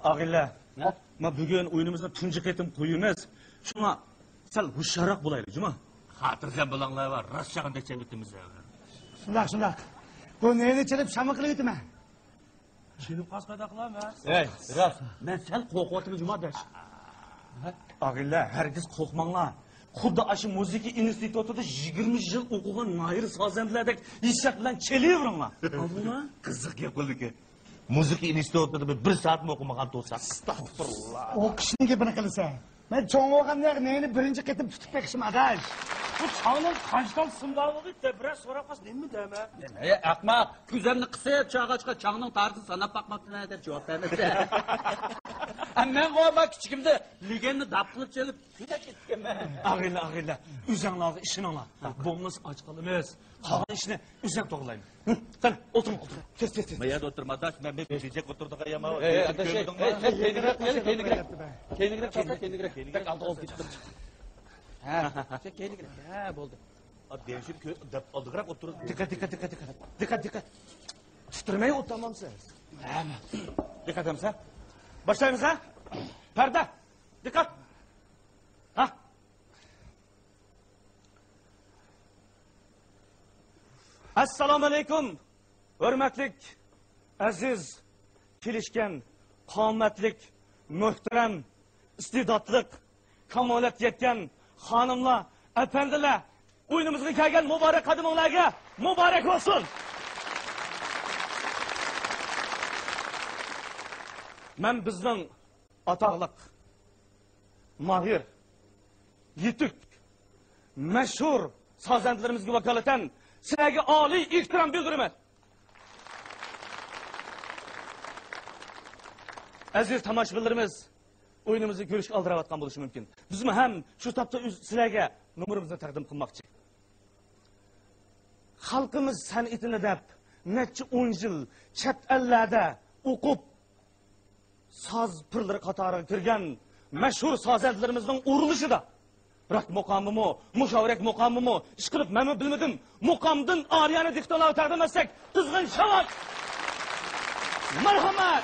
Ağilla, ma bugün oyunumuzda tunji ketim qo'yimiz. Shunga sal hushyaroq bo'laylik, juma. Xotirjam bo'linglar va rossiyada chelibimiz. Shundoq. Bu neni chelib shama qilyapman. Chelib qasqada qilamiz. Ey, Ras, Men sal qo'rqyapman jumadash. Ağilla, hargiz qo'rqmanglar. Xuddi aşı musiqa institutida 20 yil o'qigan noir sozandlardek hissiyat bilan chelaveringlar. Avvalo, Qiziq gap bo'ldiki. musiqa institutida bir soat o'qimagan to'sa. Astagfirullah. O'qishning gapini qilsa. Men cho'ng bo'lganda neni birinchi ketib tutib bekishim adash. Bu chog'ning qanchdan simdavligi deb biraz so'rab qolsa nima deyman? Ey ahmoq, ko'zimni qisib chog'achqa chog'ning tarzini sanab boqmabman deb javob berdi. Men qo'yma kichikimda legenni dab qilib chelib juda ketganman. Ağilla, üzanglarga ishoninglar. Bo'lmas och qolamiz. Qolgan ishni uzak to'g'laymiz. Qani, o'tiring. Tez. Men yerda o'tirmadash, men bejak o'tirdik ayama. Keyinroq aldı olib ketdim. Ha, bo'ldi. Devshir deb oldiroq o'tirib. Dikkat. Tuturmay o'tamamsiz. Dikkat etamiz ha. Başlayımız ha. Perde. Dikkat. Ha. Assalomu alaykum. Hurmatlik, aziz, kelishgan, qomatlik, muhtaram, istidodlik, kamolat yetgan xonimlar, apandilar, o'yinimizga kelgan muborak qadimlarga muborak bo'lsin. Men bizning ataqliq, mahir, yetuk, mashhur sozandlarimizga vakolatan sizlarga oliy ehtirom bildiraman. Aziz tomoshabinlarimiz, o'yinimizni ko'rishga aldirayotgan bo'lishi mumkin. Biz ham shu topda sizlarga nomerimizni taqdim qilmoqchi. Xalqimiz san'atini deb necha 10 yil chet ellarda o'qib soz pirlari qatoriga kirgan mashhur sozandlarimizning urilishida biroq muqomimi, mushavarak muqomimi, ish qilib men bilmadim. Muqomdan oriyani diktorlar taqdim etsak, qizg'in shavot. Marhamat.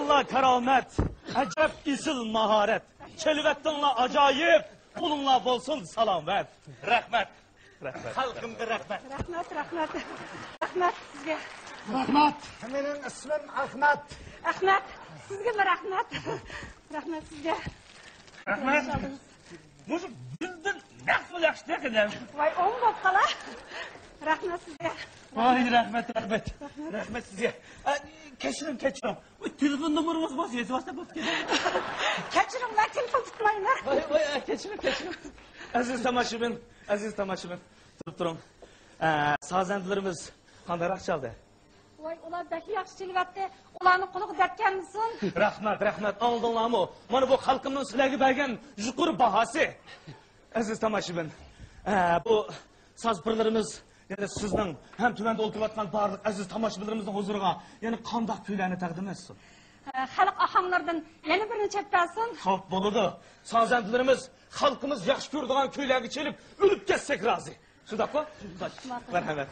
Kelibetdinla karomat, ajab isil mahorat. Kelibetdinla ajoyib, qulunla bo'lsin salomat. Rahmat. Rahmat. Xalqimga rahmat. Rahmat, rahmat. Rahmat sizga. Rahmat. Mening ismim Ahmad. Ahmad, sizga bir rahmat. Rahmat sizga. Rahmat. Mushuk bizdan naql yaxshi ekan. Voy, o'ng bo'lib qola. Rahmat sizga. Voy, rahmat, rahmat. Rahmat sizga. Kechiring. Telefon nomerimiz bor, yetib bo'ldi. Kechiringlar, telefon tutmaylar. Voy, kechiring. Aziz tomoshabin, turib turing. Sazandlarimiz qandaroq chaldi? Voy, ular baki yaxshi chelvatdi. Ularni quliq datganmisin? Rahmat. Oldinglarmi? Mana bu xalqimning sizlarga bergan yuqori bahosi. Aziz tomoshabin, bu sazpirlarimiz yana sizning ham tuvanda o'tirayotgan barliq aziz tomoshabinlarimizning huzuriga yana qanday kuylarni taqdim etsin. Xalq ahanglardan yana birini chaptasin. Xo'p bo'ladi. Sazandlarimiz xalqimiz yaxshi ko'radigan kuylarga chelib o'lib ketsak rozi. Shundaqmi? Marhamat.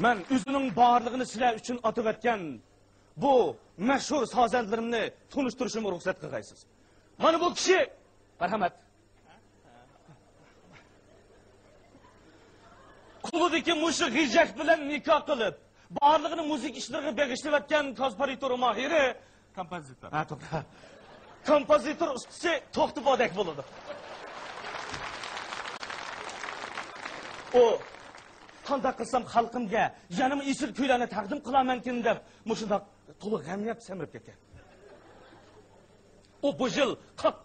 Men o'zining borlig'ini sizlar uchun otib o'tgan bu mashhur sazandlarimni tunishtirishimga ruxsat qilgaysiz. Mana bu kishi marhamat. Quludagi mushuk g'ijak bilan nikoh qilib, borlig'ini muzik ishlariga beg'ishlab o'tgan kompozitor mohiri, kompozitor. To'g'ri. Kompozitor ustasi To'xtibodek bo'ladi. O qanday qilsam xalqimga yanama isil kuylarni taqdim qilamankin deb mushundoq to'liq g'amlab samirib ketgan. O bu yil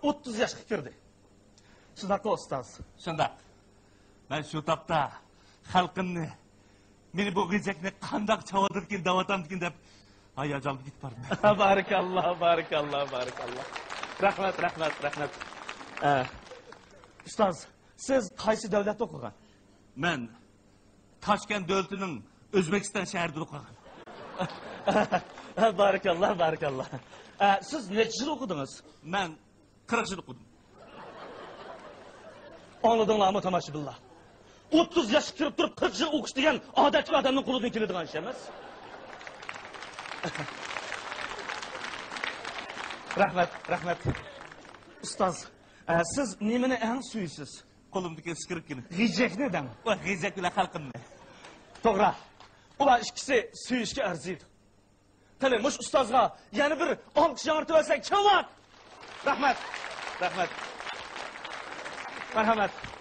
30 yoshga kirdi. Shundaq ustoz. Shundaq. Men shu topda xalqimni meni bu g'ijakni qandoq chavodirkin davatamdikin deb hayajonga ketib bordim. Barakalloh. Rahmat. Ustoz, siz qaysi davlatda o'qigan? Men Toshkent davlatining O'zbekiston shahrida o'qigan. Barakalloh. Siz necha yil o'qidingiz? Men 40 yil o'qidim. Anladinglarmi tomoshabinlar? 30 yoshga kirib turib 40 yil o'qish degan odatli odamning qo'lidan keladigan ish emas. Rahmat. Ustoz, siz nimani eng suysiz? Qo'limdagi skirkini. G'ijakni dam. Va g'ijak bilan xalqimni. To'g'ri. Ular ikkisi suyishga arziydi. Qani, mush ustozga yana bir olqish yoritib olsak, kamat. Rahmat.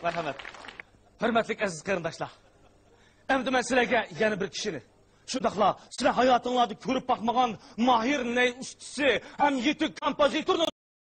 Marhamat. Hurmatli aziz qarindoshlar. Endi men sizlarga yana bir kishini, shundaqla sizlar hayotingizda ko'rib boqmagan mahir ney ustasi, ham yetuk kompozitorni